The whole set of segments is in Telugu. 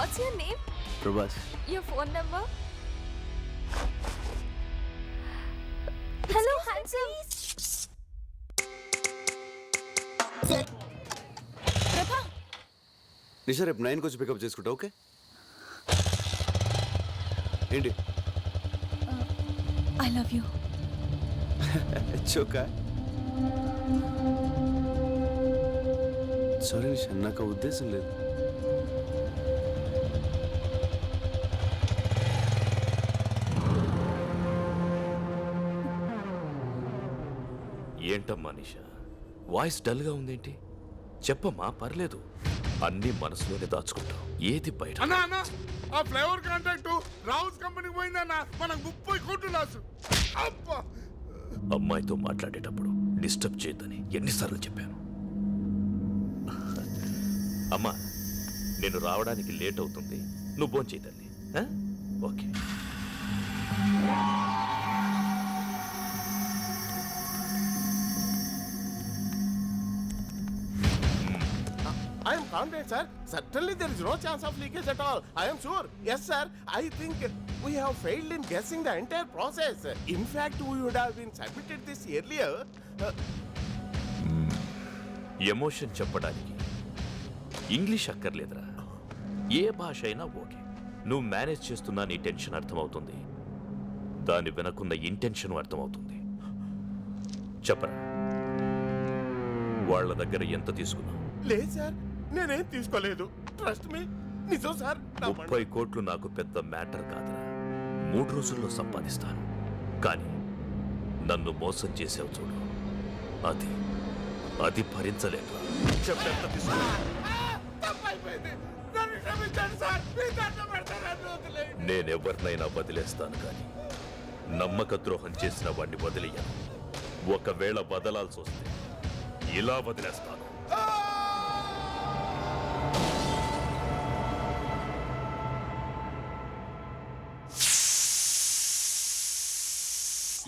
What's your name? Prabhas. Your phone number? Hello, handsome. Prabha. నిషా రేపు 9 వచ్చి పికప్ చేసుకుంటా ఓకే ఏంటి I love you. చోకా సారీ నిషా నాకు ఆ ఉద్దేశం లేదు ఏంటమ్మా నిషా వాయిస్ డల్గా ఉందేంటి చెప్పమ్మా పర్లేదు అన్ని మనసులోనే దాచుకుంటాం ఏది బయట అన్నా అన్నా ఆ ఫ్లేవర్ కాంట్రాక్ట్ రావుస్ కంపెనీకి పోయిందన్నా మనకు 30 కోట్లు లాసు అబ్బా అమ్మాయితో మాట్లాడేటప్పుడు డిస్టర్బ్ చేయొద్దని ఎన్నిసార్లు చెప్పాను అమ్మా నేను రావడానికి లేట్ అవుతుంది నువ్వు భోంచేయి తల్లి okay I am confident, sir. Certainly there is no chance of leakage at all. I am sure. Yes, sir. I think we have failed in guessing the entire process. In fact, we would have been submitted this earlier. Emotion చెప్పడానికి ఇంగ్లీష్ అక్కర్లేదురా ఏ భాష అయినా ఓకే నువ్వు మేనేజ్ చేస్తున్నా నీ టెన్షన్ అర్థమవుతుంది దాని వెనకున్న ఇంటెన్షన్ అర్థమవుతుంది చెప్పరా వాళ్ళ దగ్గర ఎంత తీసుకున్నావు లేదు సార్ నేనేం తీసుకోలేదు ట్రస్ట్ మీ నిజం సార్ 30 కోట్లు నాకు పెద్ద మ్యాటర్ కాదురా 3 రోజుల్లో సంపాదిస్తాను కానీ నన్ను మోసం చేసావు చూడు అది భరించలేక చెప్పెంత నేనెవరినైనా వదిలేస్తాను కానీ నమ్మక ద్రోహం చేసిన వాడిని వదిలేయను ఒకవేళ వదలాల్సి వస్తే ఇలా వదిలేస్తాను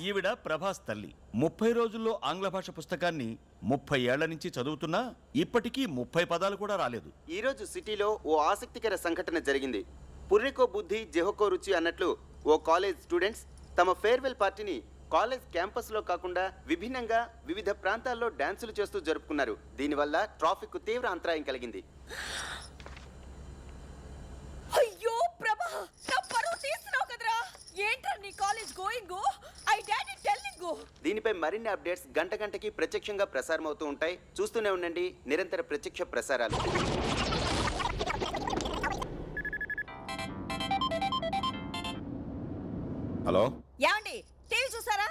ఈవిడ ప్రభాస్ తల్లి 30 రోజుల్లో ఆంగ్ల భాష పుస్తకాన్ని 30 ఏళ్ల నుంచి చదువుతున్నా ఇప్పటికీ 30 పదాలు కూడా రాలేదు. ఈరోజు సిటీలో ఓ ఆసక్తికర సంఘటన జరిగింది. పుర్రెకో బుద్ధి జెహోకో రుచి అన్నట్లు ఓ కాలేజ్ స్టూడెంట్స్ తమ ఫేర్వెల్ పార్టీని కాలేజ్ క్యాంపస్లో కాకుండా విభిన్నంగా వివిధ ప్రాంతాల్లో డాన్సులు చేస్తూ జరుపుకున్నారు. దీనివల్ల ట్రాఫిక్ తీవ్ర అంతరాయం కలిగింది. అయ్యో ప్రభా నా పరువు తీస్తున్నావు కదరా ఏంట్రా నీ college going I daddy telling దీనిపై మరిన్ని అప్డేట్స్ గంట గంటకి ప్రత్యక్షంగా ప్రసారం అవుతూ ఉంటాయి. చూస్తూనే ఉండండి నిరంతర ప్రత్యక్ష ప్రసారాలు. హలో యాండి టీవీ చూసారా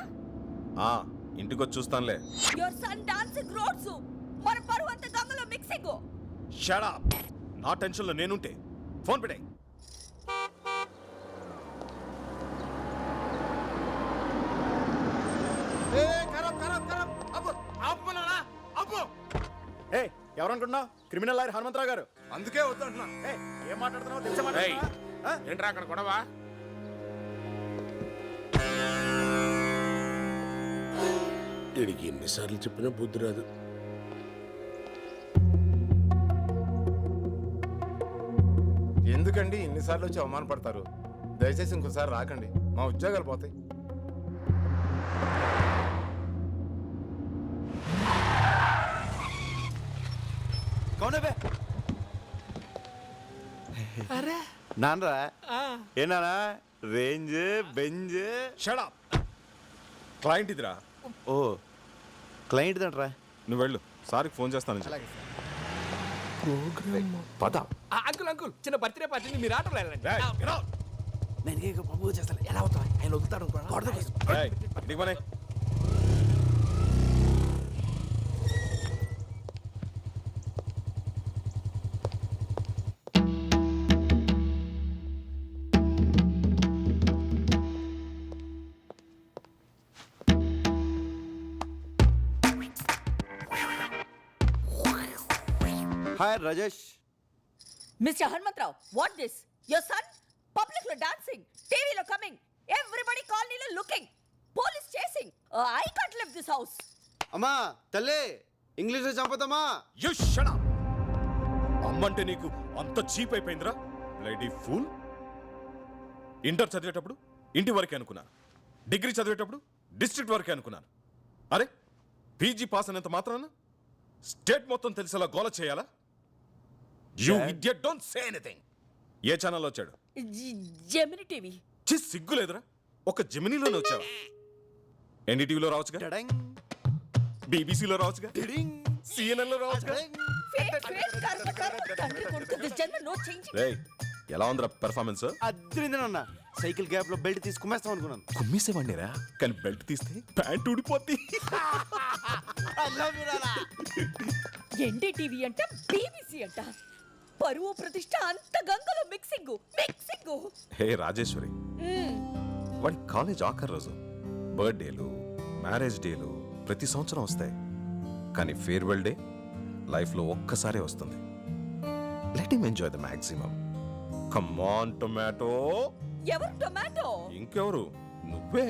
ఇంటికి వచ్చి చూస్తానులే యువర్ సన్ డాన్సింగ్ రోడ్స్ మన పరువు అంత గంగలో మిక్సింగ్ షట్ అప్ నా టెన్షన్లో నేనుంటే ఫోన్ పెట్టే ఎవరనుకుంటున్నావు క్రిమినల్ లాయర్ హనుమంతరావు గారు అందుకే వద్దంటున్నా ఏం మాట్లాడుతున్నావు తెలుసా ఏంట్రా అక్కడ గొడవ వీడికి ఎన్నిసార్లు చెప్పినా బుద్ధి రాదు. ఎందుకండి ఇన్నిసార్లు వచ్చి అవమానపడతారు? దయచేసి ఇంకోసారి రాకండి, మా ఉద్యోగాలు పోతాయి. నాన్నరా ఏనా range Benz shut up client ఇదిరా. ఓ క్లయింట్ దంట్రా నువ్వు వెళ్ళు, సార్కి ఫోన్ చేస్తాను. పద అంకుల్ అంకుల్ చిన్న బర్త్డే పార్టీని మీరు ఆటోలో వెళ్ళండి. నేను బాబు చేస్తాను ఎలా అవుతా ఆయన వదులుతాడు hi Rajesh mister Hanumantharao what this your son public లో డాన్సింగ్ టీవీలో కమింగ్ ఎవ్రీబడి కాలనీలో looking police chasing I can't leave this house అమ్మా తల్లి ఇంగ్లీష్లో చంపుతామా యు షట్ అప్. అమ్మంటే నీకు అంత చీప్ అయిపోయిందిరా. Bloody fool. ఇంటర్ చదివేటప్పుడు ఇంటి వరకే అనుకున్నాను, డిగ్రీ చదివేటప్పుడు డిస్ట్రిక్ట్ వరకే అనుకున్నాను. అరే పీజీ పాస్ అనేంత మాత్రాన స్టేట్ మొత్తం తెలిసేలా గోల చేయాలా? You idiot, don't say anything. ఏ ఛానల్లో వచ్చాడు? Gemini TV. సిగ్గు లేదురా, ఒక జెమినీలోనే వచ్చావా? ఎన్డీటీవీలో రావచ్చుగా, బీబీసీలో రావచ్చుగా, CNN లో రావచ్చుగా. రేయ్, ఎలా ఉందిరా పెర్ఫార్మెన్స్? అద్రిందనన్న సైకిల్ గ్యాప్ లో బెల్ట్ తీసి కుమ్మేస్తాం అనుకున్నాను. కుమ్మేసేవాడిరా, కానీ బెల్ట్ తీస్తే ప్యాంట్ ఊడిపోద్ది. ఎన్డీటీవీ అంట, బీబీసీ అంట, పరువు ప్రతిష్ట అంత గంగలో మిక్సింగ్. హే రాజేశ్వరి, వాడి కాలేజ్ ఆఖరి రోజు. బర్త్డేలు, మ్యారేజ్ డేలు ప్రతి సంవత్సరం వస్తాయి, కానీ ఫేర్వెల్ డే లైఫ్లో ఒక్కసారే వస్తుంది. Let him enjoy the maximum. Come on tomato. ఎవరు టొమాటో? ఇంకెవరు, నువ్వే.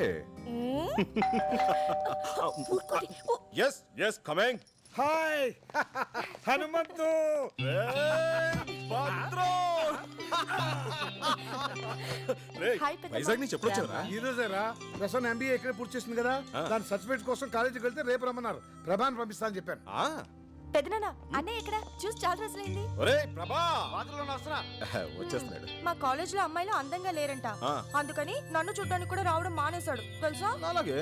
Yes yes coming. Hi Hanumanthu. Vizag నుంచి ఎప్పుడు వచ్చారా? ఈ రోజేరా ప్రసన్న MBA ఇక్కడ పూర్తి చేసింది కదా, దాని సర్టిఫికేట్ కోసం కాలేజీకి వెళ్తే రేపు రమ్మన్నారు. ప్రభాని పంపిస్తా అని చెప్పాను. పెదనాన్న అన్నయ్య ఇక్కడ చూసి చాలా రోజులైంది. ఒరేయ్ ప్రభా, వచ్చేస్తున్నాడు. మా కాలేజ్ లో అమ్మాయిలు అందంగా లేరంట, అందుకని నన్ను చూడడానికి కూడా రావడం మానేశాడు తెలుసా. అలాగే.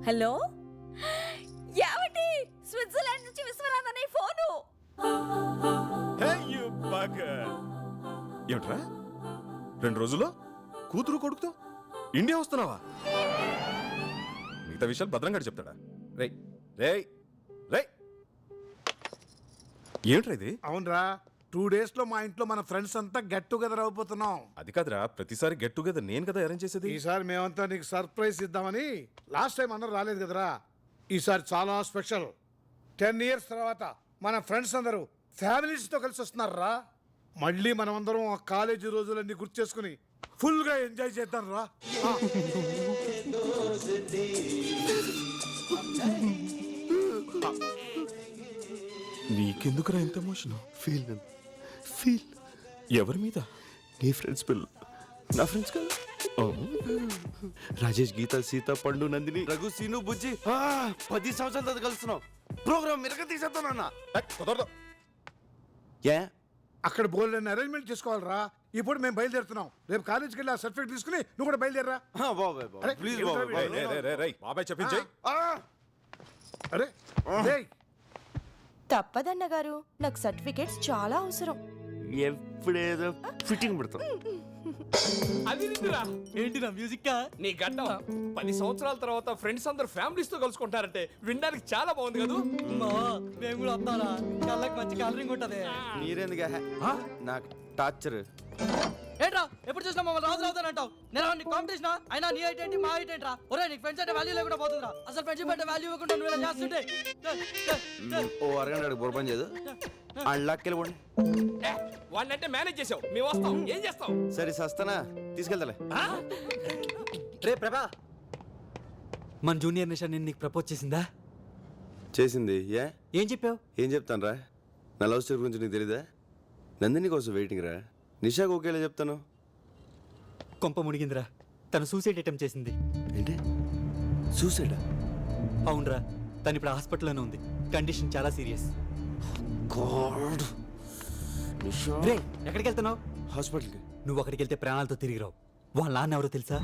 హలో, యావటి స్విట్జర్లాండ్ నుంచి విశ్వనాథ్ అనే ఫోను. ఏమిట్రా 2 రోజుల్లో కూతురు కొడుకుతో ఇండియా వస్తున్నావా? మిగతా విషయాలు భద్రంగా చెప్తాడా? రేయ్ రేయ్ రేయ్, ఏమిట్రా ఇది? అవునరా, 2 days లో మా ఇంట్లో మన ఫ్రెండ్స్ అంతా గెట్ టుగెదర్ అయిపోతున్నాం. అది కాదురా, ప్రతిసారి గెట్ టుగెదర్ నేను కదా అరేంజ్ చేసేది. ఈసారి మేమంతా నీకు సర్ప్రైజ్ ఇద్దామని. లాస్ట్ టైం అందరూ రాలేదు కదరా, ఈసారి చాలా స్పెషల్. 10 years తర్వాత మన ఫ్రెండ్స్ అందరూ ఫ్యామిలీస్తో కలిసి వస్తున్నారా. మళ్ళీ మనమందరం ఆ కాలేజీ రోజులన్నీ గుర్తు చేసుకుని ఫుల్ గా ఎంజాయ్ చేద్దాం రా. నీకెందుకురా ఎంత ఎమోషన్? ఫీల్ ఎవరి మీద? నీ ఫ్రెండ్స్ పిల్లలు నా ఫ్రెండ్స్ కదా. రాజేష్, గీత, సీత, పండు, నందిని, రఘు, సీను, బుజ్జి 10 సంవత్సరాల తర్వాత కలుస్తున్నాం. ప్రోగ్రామ్ మిరక తీసేస్తానన్నా. కుదరదు. ఏ అక్కడ బోల్డ్ అరేంజ్మెంట్ చేసుకోవాలరా. ఇప్పుడు మేము బయలుదేరుతున్నాం. రేపు కాలేజీకి వెళ్ళి ఆ సర్టిఫికేట్ తీసుకుని నువ్వు కూడా బయలుదేరరా. బాబాయ్ ప్లీజ్ బాబాయ్. బాబాయ్ చెప్పించే. అరే రేయ్, తప్పదన్న గారు, నాకు సర్టిఫికేట్స్ చాలా అవసరం. ఎప్పుడేదో ఫిట్టింగ్ పెడతాం. అది నిండురా. ఏంటి నా మ్యూజిక్? నీ గడ్డం 10 సంవత్సరాల తర్వాత ఫ్రెండ్స్ అందరు ఫ్యామిలీస్ తో కలుసుకుంటారంటే వినడానికి చాలా బాగుంది కదా. మేము కూడా వస్తారా? కళ్ళకి మంచి కలరింగ్ ఉంటది. మీరెందుగా నాకు టార్చర్? ఏంట్రా ఎప్పుడు చూసినా మమ్మల్ని రాజు అవుతానంటావు. నేను నీ కాంపిటీషన్ అయినా నీ హైట్ ఏంటి మా హైట్ ఏంట్రా? ఒరే నీకు ఫ్రెండ్స్ అంటే వాల్యూ లేకుండా పోతుందిరా. అసలు ఫ్రెండ్షిప్ అంటే వాల్యూ ఇవ్వకుండా నువ్వు ఇలా చేస్తుంటే. ఓ అరగంట బుర్ర పని చేయదు. అళ్ళకెళ్ళి వాడినంటే మేనేజ్ చేసావు, మేము వస్తాం. ఏం చేస్తావు? సరే సస్తానా, తీసుకెళ్తాలే. రే ప్రభా, మన జూనియర్ నిషా నేను నీకు ప్రపోజ్ చేసిందా? చేసింది. ఏం చెప్పావు? ఏం చెప్తాను రా, నా లవ్ స్టోరీ గురించి నీకు తెలీదా? నందిని కోసం వెయిటింగ్ రా. నిషాకు ఒకేలా చెప్తాను. కొంప మునిగిందిరా, తను సూసైడ్ అటెంప్ట్ చేసింది. ఏంటి సూసైడా? అవునరా, తను ఇప్పుడు హాస్పిటల్లోనే ఉంది. కండిషన్ చాలా సీరియస్. గాడ్. రే ఎక్కడికి వెళ్తున్నావు? హాస్పిటల్కి. నువ్వు అక్కడికి వెళ్తే ప్రాణాలతో తిరిగి రావు. వాళ్ళ నాన్న ఎవరో తెలుసా?